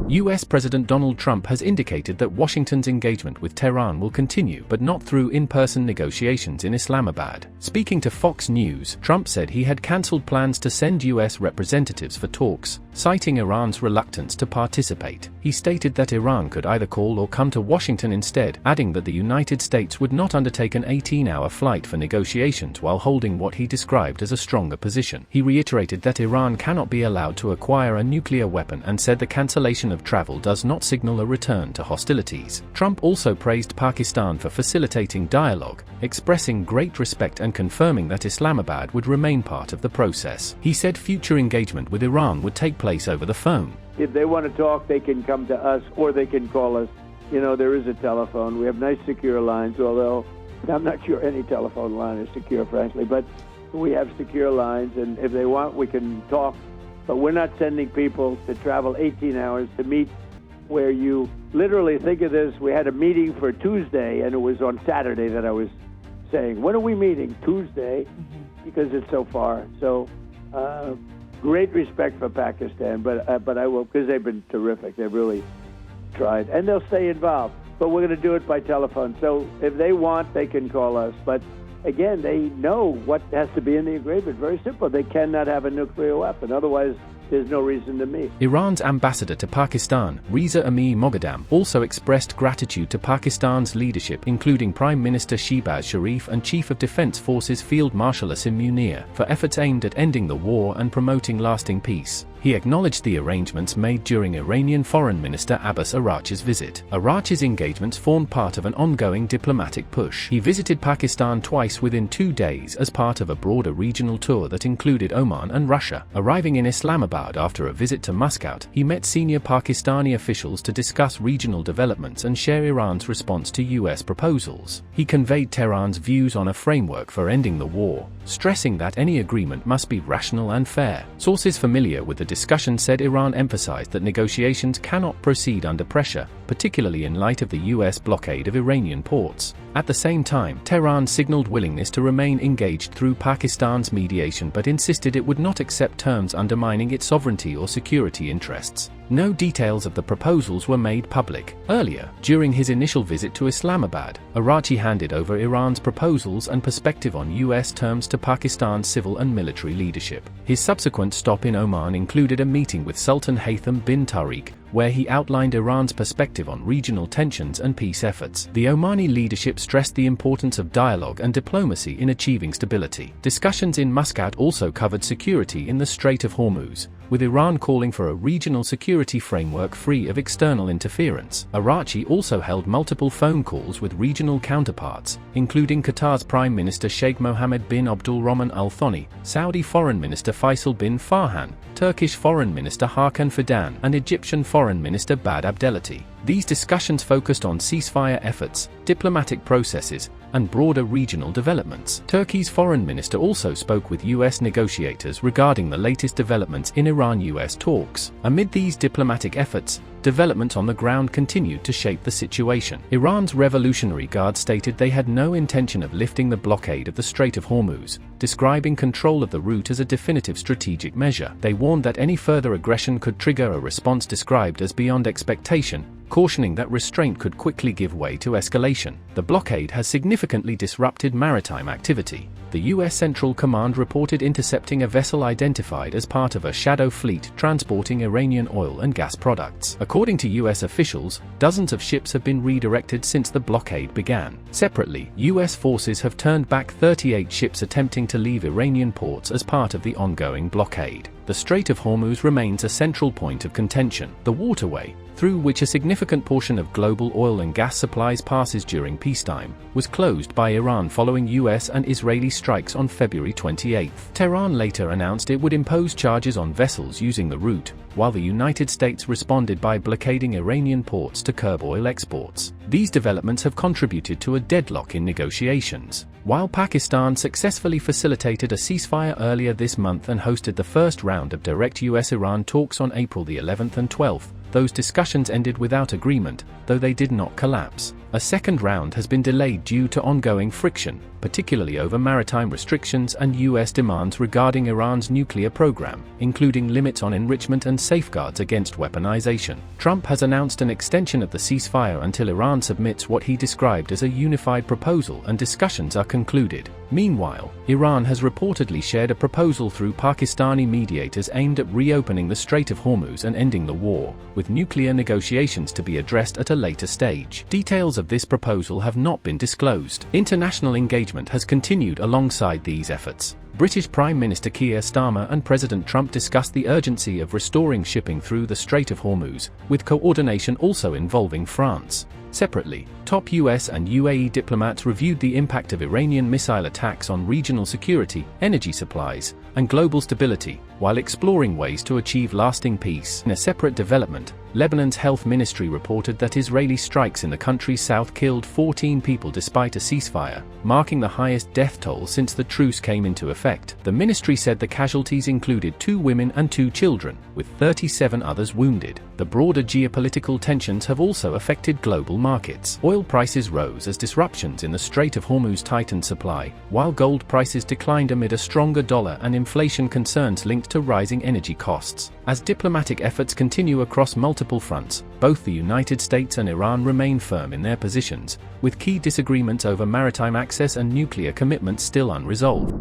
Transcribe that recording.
US President Donald Trump has indicated that Washington's engagement with Tehran will continue, but not through in-person negotiations in Islamabad. Speaking to Fox News, Trump said he had cancelled plans to send US representatives for talks, citing Iran's reluctance to participate. He stated that Iran could either call or come to Washington instead, adding that the United States would not undertake an 18-hour flight for negotiations while holding what he described as a stronger position. He reiterated that Iran cannot be allowed to acquire a nuclear weapon and said the cancellation of travel does not signal a return to hostilities. Trump also praised Pakistan for facilitating dialogue, expressing great respect and confirming that Islamabad would remain part of the process. He said future engagement with Iran would take place over the phone. If they want to talk, they can come to us or they can call us. You know, there is a telephone. We have nice secure lines, although I'm not sure any telephone line is secure, frankly, but we have secure lines, and if they want, we can talk. But we're not sending people to travel 18 hours to meet where you literally think of this. We had a meeting for Tuesday, and it was on Saturday that I was saying, when are we meeting? Tuesday, because it's so far. So great respect for Pakistan, but I will, because they've been terrific. They've really tried, and they'll stay involved. But we're going to do it by telephone. So if they want, they can call us. But again, they know what has to be in the agreement. Very simple. They cannot have a nuclear weapon. Otherwise, there's no reason to meet. Iran's ambassador to Pakistan, Reza Moghadam, also expressed gratitude to Pakistan's leadership, including Prime Minister Shehbaz Sharif and Chief of Defense Forces Field Marshal Asim Munir, for efforts aimed at ending the war and promoting lasting peace. He acknowledged the arrangements made during Iranian Foreign Minister Abbas Araghchi's visit. Araghchi's engagements formed part of an ongoing diplomatic push. He visited Pakistan twice within 2 days as part of a broader regional tour that included Oman and Russia. Arriving in Islamabad after a visit to Muscat, he met senior Pakistani officials to discuss regional developments and share Iran's response to US proposals. He conveyed Tehran's views on a framework for ending the war, stressing that any agreement must be rational and fair. Sources familiar with the discussion said Iran emphasized that negotiations cannot proceed under pressure, particularly in light of the US blockade of Iranian ports. At the same time, Tehran signaled willingness to remain engaged through Pakistan's mediation but insisted it would not accept terms undermining its sovereignty or security interests. No details of the proposals were made public. Earlier, during his initial visit to Islamabad, Araghchi handed over Iran's proposals and perspective on US terms to Pakistan's civil and military leadership. His subsequent stop in Oman included a meeting with Sultan Haytham bin Tariq, where he outlined Iran's perspective on regional tensions and peace efforts. The Omani leadership stressed the importance of dialogue and diplomacy in achieving stability. Discussions in Muscat also covered security in the Strait of Hormuz, with Iran calling for a regional security framework free of external interference. Araghchi also held multiple phone calls with regional counterparts, including Qatar's Prime Minister Sheikh Mohammed bin Abdul Rahman Al Thani, Saudi Foreign Minister Faisal bin Farhan, Turkish Foreign Minister Hakan Fidan, and Egyptian Foreign Minister Bad Abdelati. These discussions focused on ceasefire efforts, diplomatic processes, and broader regional developments. Turkey's foreign minister also spoke with US negotiators regarding the latest developments in Iran-US talks. Amid these diplomatic efforts, developments on the ground continued to shape the situation. Iran's Revolutionary Guard stated they had no intention of lifting the blockade of the Strait of Hormuz, describing control of the route as a definitive strategic measure. They warned that any further aggression could trigger a response described as beyond expectation, cautioning that restraint could quickly give way to escalation. The blockade has significantly disrupted maritime activity. The US Central Command reported intercepting a vessel identified as part of a shadow fleet transporting Iranian oil and gas products. According to US officials, dozens of ships have been redirected since the blockade began. Separately, US forces have turned back 38 ships attempting to leave Iranian ports as part of the ongoing blockade. The Strait of Hormuz remains a central point of contention. The waterway, through which a significant portion of global oil and gas supplies passes during peacetime, was closed by Iran following US and Israeli strikes on February 28. Tehran later announced it would impose charges on vessels using the route, while the United States responded by blockading Iranian ports to curb oil exports. These developments have contributed to a deadlock in negotiations. While Pakistan successfully facilitated a ceasefire earlier this month and hosted the first round of direct US-Iran talks on April the 11th and 12th, those discussions ended without agreement, though they did not collapse. A second round has been delayed due to ongoing friction, particularly over maritime restrictions and U.S. demands regarding Iran's nuclear program, including limits on enrichment and safeguards against weaponization. Trump has announced an extension of the ceasefire until Iran submits what he described as a unified proposal and discussions are concluded. Meanwhile, Iran has reportedly shared a proposal through Pakistani mediators aimed at reopening the Strait of Hormuz and ending the war, with nuclear negotiations to be addressed at a later stage. Details of this proposal have not been disclosed. International engagement has continued alongside these efforts. British Prime Minister Keir Starmer and President Trump discussed the urgency of restoring shipping through the Strait of Hormuz, with coordination also involving France. Separately, top US and UAE diplomats reviewed the impact of Iranian missile attacks on regional security, energy supplies, and global stability, while exploring ways to achieve lasting peace. In a separate development, Lebanon's health ministry reported that Israeli strikes in the country's south killed 14 people despite a ceasefire, marking the highest death toll since the truce came into effect. The ministry said the casualties included 2 women and 2 children, with 37 others wounded. The broader geopolitical tensions have also affected global markets. Oil prices rose as disruptions in the Strait of Hormuz tightened supply, while gold prices declined amid a stronger dollar and inflation concerns linked to rising energy costs. As diplomatic efforts continue across multiple fronts, both the United States and Iran remain firm in their positions, with key disagreements over maritime access and nuclear commitments still unresolved.